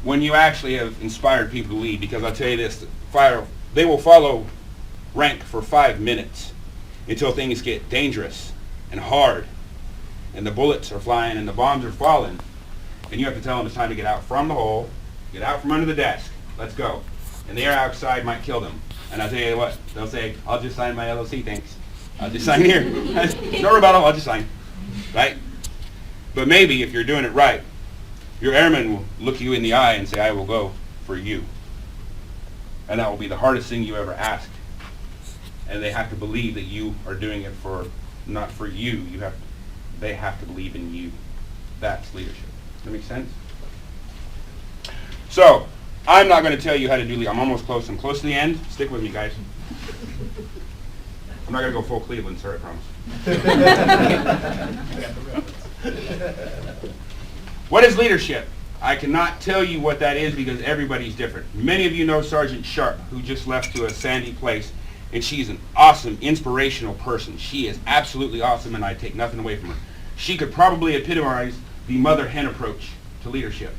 when you actually have inspired people to lead. Because I'll tell you this, they will follow rank for 5 minutes until things get dangerous and hard and the bullets are flying and the bombs are falling, and you have to tell them it's time to get out from the hole, get out from under the desk, let's go. And the air outside might kill them. And I'll tell you what, they'll say, I'll just sign my LOC, thanks. I'll just sign here. No rebuttal, I'll just sign. Right? But maybe if you're doing it right, your airman will look you in the eye and say, I will go for you. And that will be the hardest thing you ever ask. And they have to believe that you are doing it not for you. They have to believe in you. That's leadership. Does that make sense? So, I'm not going to tell you how to do leadership. I'm almost close. I'm close to the end. Stick with me, guys. I'm not going to go full Cleveland, sir, I promise. What is leadership? I cannot tell you what that is because everybody's different. Many of you know Sergeant Sharp, who just left to a sandy place, and she's an awesome, inspirational person. She is absolutely awesome, and I take nothing away from her. She could probably epitomize the mother-hen approach to leadership.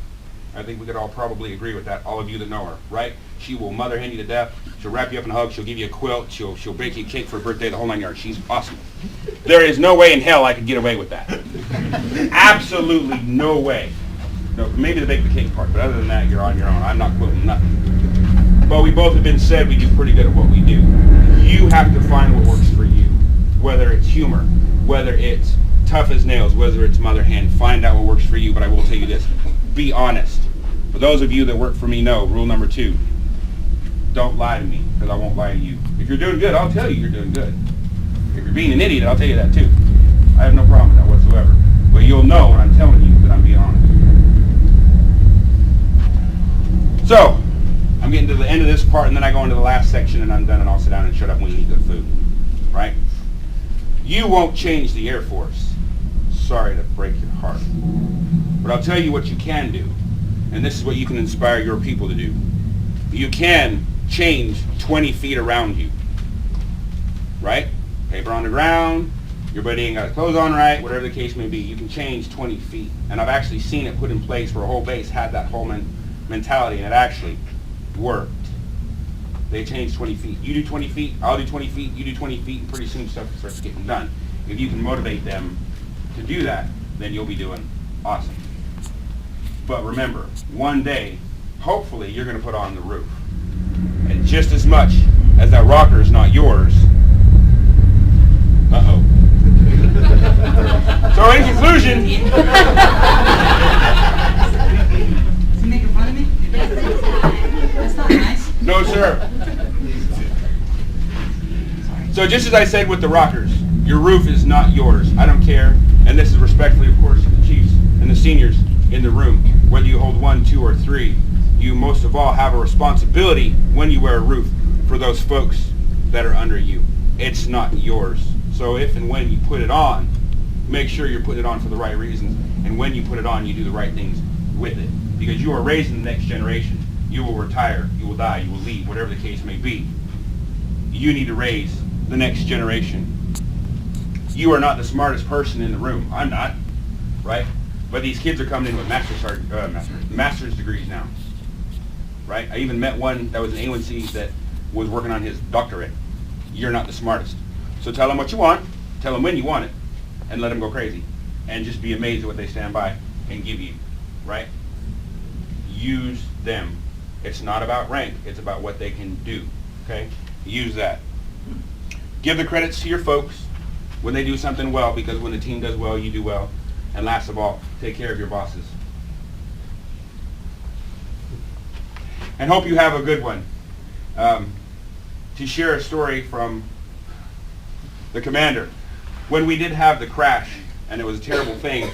I think we could all probably agree with that, all of you that know her, right? She will mother-hen you to death. She'll wrap you up in a hug. She'll give you a quilt. She'll bake you a cake for a birthday, the whole 9 yards. She's awesome. There is no way in hell I could get away with that. Absolutely no way. No, maybe the bake the cake part, but other than that, you're on your own. I'm not quoting nothing. But we both have been said we do pretty good at what we do. You have to find what works for you, whether it's humor, whether it's tough as nails, whether it's mother hen. Find out what works for you. But I will tell you this: be honest. For those of you that work for me, know rule number 2: don't lie to me, because I won't lie to you. If you're doing good, I'll tell you you're doing good. If you're being an idiot, I'll tell you that too. I have no problem with that whatsoever. But you'll know when I'm telling you that I'm being honest. So, I'm getting to the end of this part, and then I go into the last section, and I'm done, and I'll sit down and shut up when you eat good food. Right? You won't change the Air Force. Sorry to break your heart. But I'll tell you what you can do, and this is what you can inspire your people to do. You can change 20 feet around you. Right? Paper on the ground, your buddy ain't got his clothes on right, whatever the case may be. You can change 20 feet. And I've actually seen it put in place where a whole base had that whole mentality, and it actually worked. They changed 20 feet. You do 20 feet, I'll do 20 feet, you do 20 feet, and pretty soon stuff starts getting done. If you can motivate them to do that, then you'll be doing awesome. But remember, one day, hopefully, you're going to put on the roof. And just as much as that rocker is not yours, uh-oh. So in conclusion... Is he making fun of me? That's not nice. No, sir. So just as I said with the rockers, your roof is not yours. I don't care. And this is respectfully, of course, to the chiefs and the seniors in the room. Whether you hold 1, 2, or 3, you most of all have a responsibility when you wear a roof for those folks that are under you. It's not yours. So if and when you put it on, make sure you're putting it on for the right reasons. And when you put it on, you do the right things with it. Because you are raising the next generation. You will retire, you will die, you will leave, whatever the case may be. You need to raise the next generation. You are not the smartest person in the room. I'm not, right? But these kids are coming in with master's degrees now, right? I even met one that was an A1C that was working on his doctorate. You're not the smartest. So tell them what you want, tell them when you want it, and let them go crazy. And just be amazed at what they stand by and give you, right? Use them. It's not about rank, it's about what they can do, okay? Use that. Give the credits to your folks when they do something well, because when the team does well, you do well. And last of all, take care of your bosses. And hope you have a good one. To share a story from the commander. When we did have the crash, and it was a terrible thing,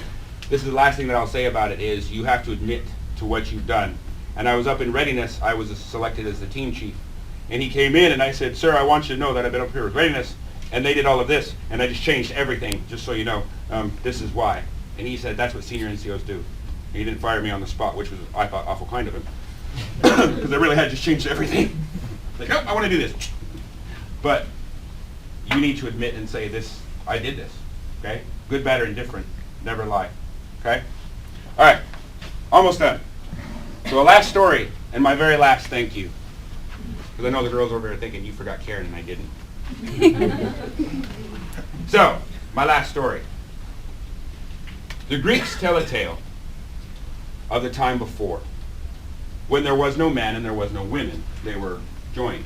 this is the last thing that I'll say about it, is you have to admit to what you've done. And I was up in readiness, I was selected as the team chief. And he came in and I said, sir, I want you to know that I've been up here with readiness, and they did all of this, and I just changed everything, just so you know. This is why. And he said, that's what senior NCOs do. And he didn't fire me on the spot, which was, I thought, awful kind of him. Because I really had just changed everything. Like, oh, I want to do this. But you need to admit and say, this, I did this. Okay? Good, bad, or indifferent. Never lie. Okay? All right. Almost done. So So the last story, and my very last thank you. Because I know the girls over there thinking you forgot Karen and I didn't. So, my last story. The Greeks tell a tale of the time before, when there was no man and there was no women. They were joined.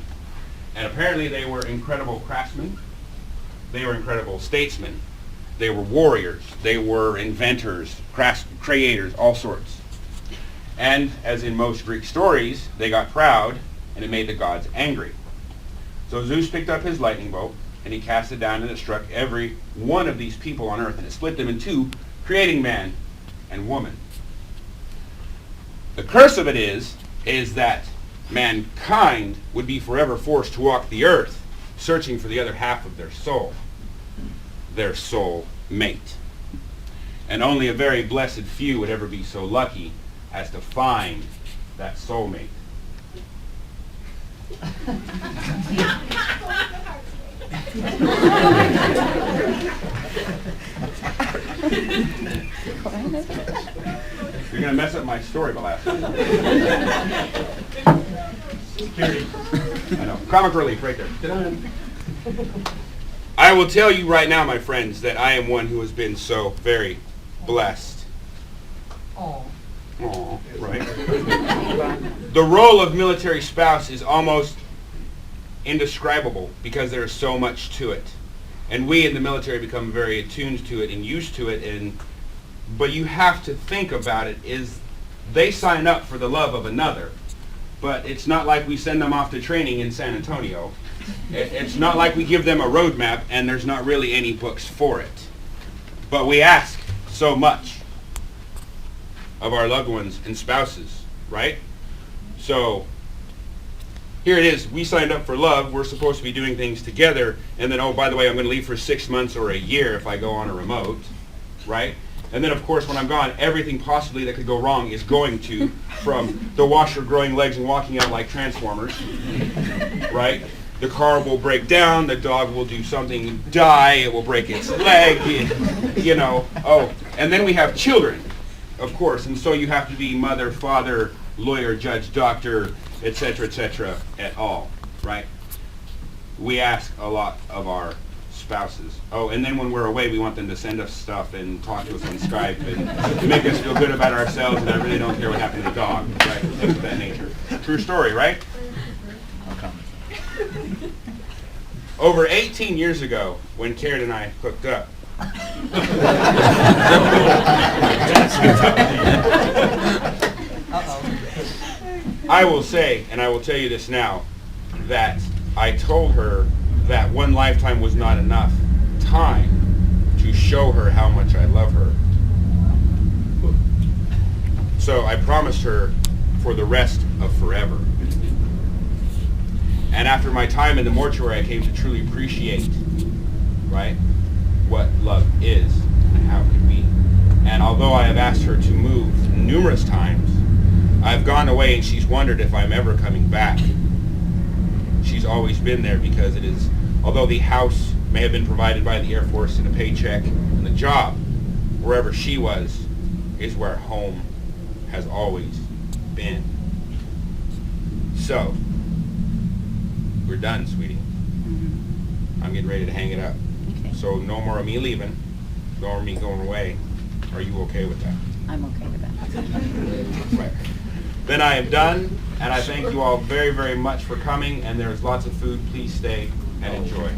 And apparently they were incredible craftsmen. They were incredible statesmen. They were warriors. They were inventors, creators, all sorts. And as in most Greek stories, they got proud and it made the gods angry. So Zeus picked up his lightning bolt and he cast it down and it struck every one of these people on earth and it split them in two, creating man and woman. The curse of it is that mankind would be forever forced to walk the earth searching for the other half of their soul mate. And only a very blessed few would ever be so lucky as to find that soulmate. You're going to mess up my story, my last one. Security. I know. Comic relief right there. I will tell you right now, my friends, that I am one who has been so very blessed. Aww, right? The role of military spouse is almost indescribable because there is so much to it. And we in the military become very attuned to it and used to it. But you have to think about it, is they sign up for the love of another. But it's not like we send them off to training in San Antonio. It's not like we give them a roadmap and there's not really any books for it. But we ask so much of our loved ones and spouses, right? So here it is. We signed up for love. We're supposed to be doing things together. And then, oh, by the way, I'm going to leave for 6 months or a year if I go on a remote, right? And then, of course, when I'm gone, everything possibly that could go wrong is going to, from the washer growing legs and walking out like Transformers, right? The car will break down, the dog will do something, die, it will break its leg, you know. Oh, and then we have children, of course, and so you have to be mother, father, lawyer, judge, doctor, etc., at all, right? We ask a lot of our spouses. Oh, and then when we're away, we want them to send us stuff and talk to us on Skype and to make us feel good about ourselves, and I really don't care what happened to the dog, right? Things of that nature. True story, right? Over 18 years ago, when Karen and I hooked up, I will say, and I will tell you this now, that I told her that one lifetime was not enough time to show her how much I love her. So I promised her for the rest of forever. And after my time in the mortuary, I came to truly appreciate, right, what love is and how it can be. And although I have asked her to move numerous times, I've gone away and she's wondered if I'm ever coming back. She's always been there because it is, although the house may have been provided by the Air Force and a paycheck and the job, wherever she was is where home has always been. So, we're done, sweetie. I'm getting ready to hang it up. Okay. So no more of me leaving, no more of me going away. Are you okay with that? I'm okay with that. Right. Then I am done, and I thank you all very, very much for coming, and there's lots of food. Please stay and enjoy.